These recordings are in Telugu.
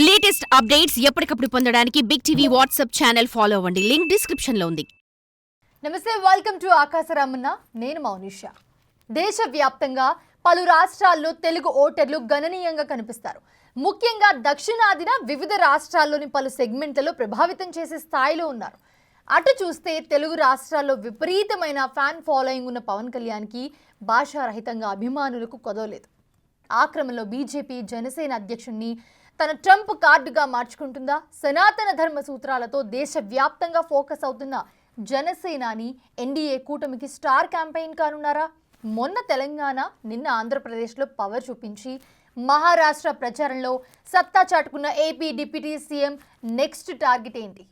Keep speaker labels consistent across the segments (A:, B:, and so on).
A: లేటెస్ట్ అప్డేట్స్ ఎప్పటికప్పుడు పొందడానికి Big TV WhatsApp channel follow అవ్వండి. లింక్ డిస్క్రిప్షన్ లో ఉంది.
B: నమస్తే, వెల్కమ్ టు ఆకాశరామన్న. నేను మౌనిష. దేశవ్యాప్తంగా పలు రాష్ట్రాల్లో తెలుగు ఓటర్లు గణనీయంగా కనిపిస్తారు. ముఖ్యంగా దక్షిణాదిన వివిధ రాష్ట్రాల్లోని పలు సెగ్మెంట్లలో ప్రభావితం చేసే స్థాయిలో ఉన్నారు. అటు చూస్తే తెలుగు రాష్ట్రాల్లో విపరీతమైన ఫ్యాన్ ఫాలోయింగ్ ఉన్న పవన్ కళ్యాణ్కి భాషారహితంగా అభిమానులకు కొదవలేదు. ఆ క్రమంలో బీజేపీ జనసేన అధ్యక్షుడిని తన ట్రంప్ కార్డుగా మార్చుకుంటుందా? సనాతన ధర్మ సూత్రాలతో దేశవ్యాప్తంగా ఫోకస్ అవుతున్న జనసేనాని ఎన్డీఏ కూటమికి స్టార్ క్యాంపెయిన్ కానున్నారా? మొన్న తెలంగాణ, నిన్న ఆంధ్రప్రదేశ్లో పవర్ చూపించి మహారాష్ట్ర ప్రచారంలో సత్తా చాటుకున్న AP deputy CM next target ఏంటి?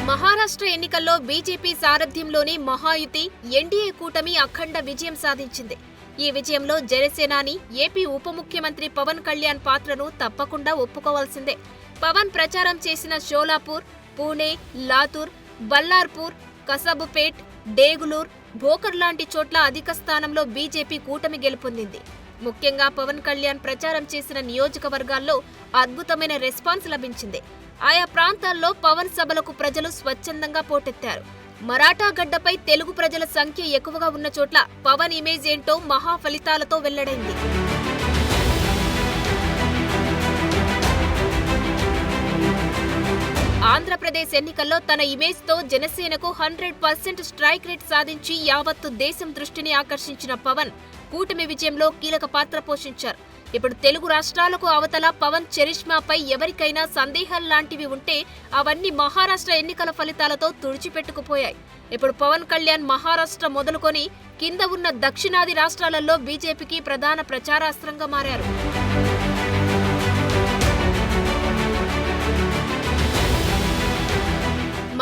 C: మహారాష్ట్ర ఎన్నికల్లో బీజేపీ సారథ్యంలోని మహాయుతి ఎన్డీఏ కూటమి అఖండ విజయం సాధించింది. ఈ విజయంలో జనసేనాని ఏపీ ఉప ముఖ్యమంత్రి పవన్ కళ్యాణ్ పాత్రను తప్పకుండా ఒప్పుకోవాల్సిందే. పవన్ ప్రచారం చేసిన షోలాపూర్, పూణే, లాతూర్, బల్లార్పూర్, కసబుపేట్, డేగులూర్, భోకర్ లాంటి చోట్ల అధిక స్థానంలో బీజేపీ కూటమి గెలుపొందింది. ముఖ్యంగా పవన్ కళ్యాణ్ ప్రచారం చేసిన నియోజకవర్గాల్లో అద్భుతమైన రెస్పాన్స్ లభించింది. ఆయా ప్రాంతాల్లో పవన్ సభలకు ప్రజలు స్వచ్ఛందంగా పోటెత్తారు. మరాఠా గడ్డపై తెలుగు ప్రజల సంఖ్య ఎక్కువగా ఉన్న చోట్ల పవన్ ఇమేజ్ ఏంటో మహా ఫలితాలతో వెల్లడైంది. ఆంధ్రప్రదేశ్ ఎన్నికల్లో తన ఇమేజ్తో జనసేనకు 100% స్ట్రైక్ రేట్ సాధించి యావత్తు దేశం దృష్టిని ఆకర్షించిన పవన్ కూటమి విజయంలో కీలక పాత్ర పోషించారు. ఇప్పుడు తెలుగు రాష్ట్రాలకు అవతల పవన్ చరిష్మాపై ఎవరికైనా సందేహాలు లాంటివి ఉంటే అవన్నీ మహారాష్ట్ర ఎన్నికల ఫలితాలతో తుడిచిపెట్టుకుపోయాయి. ఇప్పుడు పవన్ కళ్యాణ్ మహారాష్ట్ర మొదలుకొని కింద ఉన్న దక్షిణాది రాష్ట్రాలలో బీజేపీకి ప్రధాన ప్రచారాస్త్రంగా మారారు.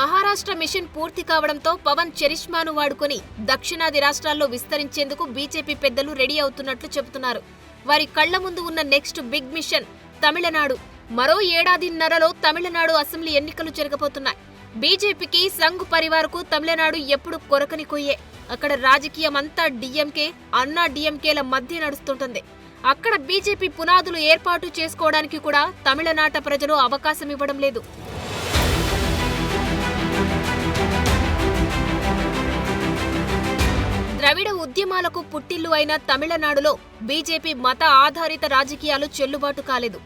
C: మహారాష్ట్ర మిషన్ పూర్తి కావడంతో పవన్ చరిష్మాను వాడుకొని దక్షిణాది రాష్ట్రాల్లో విస్తరించేందుకు బీజేపీ పెద్దలు రెడీ అవుతున్నట్లు చెబుతున్నారు. వారి కళ్ల ముందు ఉన్న నెక్స్ట్ బిగ్ మిషన్ తమిళనాడు. మరో ఏడాదిన్నరలో తమిళనాడు అసెంబ్లీ ఎన్నికలు జరగబోతున్నాయి. బీజేపీకి సంఘ్ పరివార్కు తమిళనాడు ఎప్పుడు కొరకని కొయ్యే. అక్కడ రాజకీయం అంతా డీఎంకే, అన్నా డీఎంకేల మధ్య నడుస్తుంటుంది. అక్కడ బీజేపీ పునాదులు ఏర్పాటు చేసుకోవడానికి కూడా తమిళనాట ప్రజలు అవకాశం ఇవ్వడం లేదు. ద్రవిడ ఉద్యమాలకు పుట్టిల్లు అయిన తమిళనాడులో బీజేపీ మత ఆధారిత రాజకీయాలు చెల్లుబాటు కాలేదు.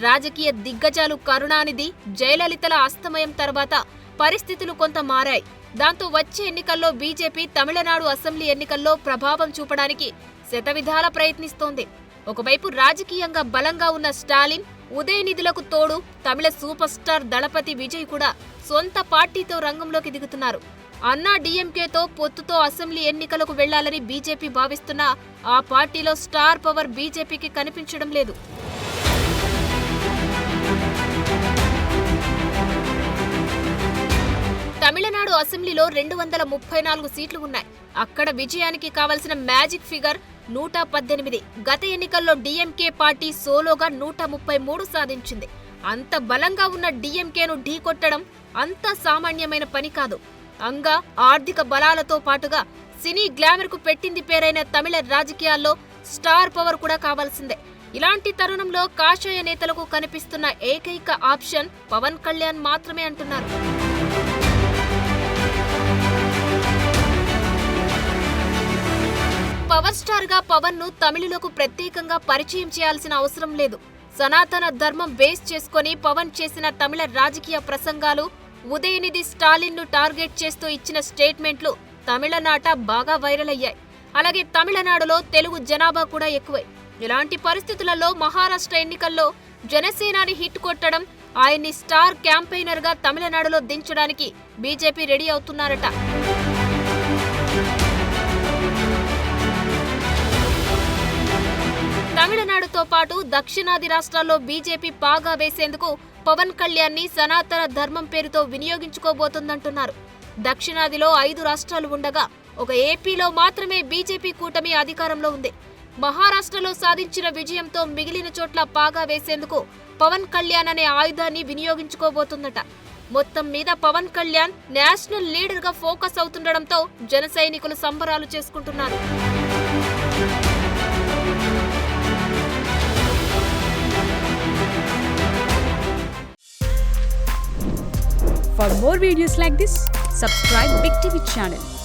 C: రాజకీయ దిగ్గజాలు కరుణానిధి, జయలలితల అస్తమయం తర్వాత పరిస్థితులు కొంత మారాయి. దాంతో వచ్చే ఎన్నికల్లో బీజేపీ తమిళనాడు అసెంబ్లీ ఎన్నికల్లో ప్రభావం చూపడానికి శతవిధాల ప్రయత్నిస్తోంది. ఒకవైపు రాజకీయంగా బలంగా ఉన్న స్టాలిన్, ఉదయనిధులకు తోడు తమిళ సూపర్ స్టార్ దళపతి విజయ్ కూడా సొంత పార్టీతో రంగంలోకి దిగుతున్నారు. అన్నా డీఎంకేతో పొత్తుతో అసెంబ్లీ ఎన్నికలకు వెళ్లాలని బీజేపీ భావిస్తున్నా ఆ పార్టీలో స్టార్ పవర్ బీజేపీకి కనిపించడం లేదు. తమిళనాడు అసెంబ్లీలో 234 సీట్లు ఉన్నాయి. అక్కడ విజయానికి కావలసిన మ్యాజిక్ ఫిగర్ 118. గత ఎన్నికల్లో డీఎంకే పార్టీ సోలోగా 133 సాధించింది. అంత బలంగా ఉన్న డీఎంకేను ఢీకొట్టడం అంత సామాన్యమైన పని కాదు. అంగా ఆర్థిక బలాలతో పాటుగా సినీ గ్లామర్ కు పెట్టింది పేరైన తమిళ రాజకీయాల్లో స్టార్ పవర్ కూడా కావాల్సిందే. ఇలాంటి తరుణంలో కాషాయ నేతలకు కనిపిస్తున్న ఏకైక ఆప్షన్ పవన్ కళ్యాణ్ మాత్రమే అంటున్నారు. పవర్ స్టార్ గా పవన్ ను తమిళులకు ప్రత్యేకంగా పరిచయం చేయాల్సిన అవసరం లేదు. సనాతన ధర్మం బేస్ చేసుకుని పవన్ చేసిన తమిళ రాజకీయ ప్రసంగాలు, ఉదయనిధి స్టాలిన్ ను టార్గెట్ చేస్తూ ఇచ్చిన స్టేట్మెంట్లు తమిళనాట బాగా వైరల్ అయ్యాయి. అలాగే తమిళనాడులో తెలుగు జనాభా కూడా ఎక్కువై. ఇలాంటి పరిస్థితులలో మహారాష్ట్ర ఎన్నికల్లో జనసేనాని హిట్ కొట్టడం, ఆయన్ని స్టార్ క్యాంపెయినర్ గా తమిళనాడులో దించడానికి బీజేపీ రెడీ అవుతున్నారట. తమిళనాడుతో పాటు దక్షిణాది రాష్ట్రాల్లో బీజేపీ పాగా వేసేందుకు పవన్ కళ్యాణ్ ని సనాతన ధర్మం పేరుతో వినియోగించుకోబోతుందంటున్నారు. దక్షిణాదిలో 5 రాష్ట్రాలు ఉండగా ఒక ఏపీలో మాత్రమే బీజేపీ కూటమి అధికారంలో ఉంది. మహారాష్ట్రలో సాధించిన విజయంతో మిగిలిన చోట్ల పాగా వేసేందుకు పవన్ కళ్యాణ్ అనే ఆయుధాన్ని వినియోగించుకోబోతుందట. మొత్తం మీద పవన్ కళ్యాణ్ నేషనల్ లీడర్ గా ఫోకస్ అవుతుండడంతో జన సైనికులు సంబరాలు చేసుకుంటున్నారు.
D: For more videos like this, subscribe Big TV channel.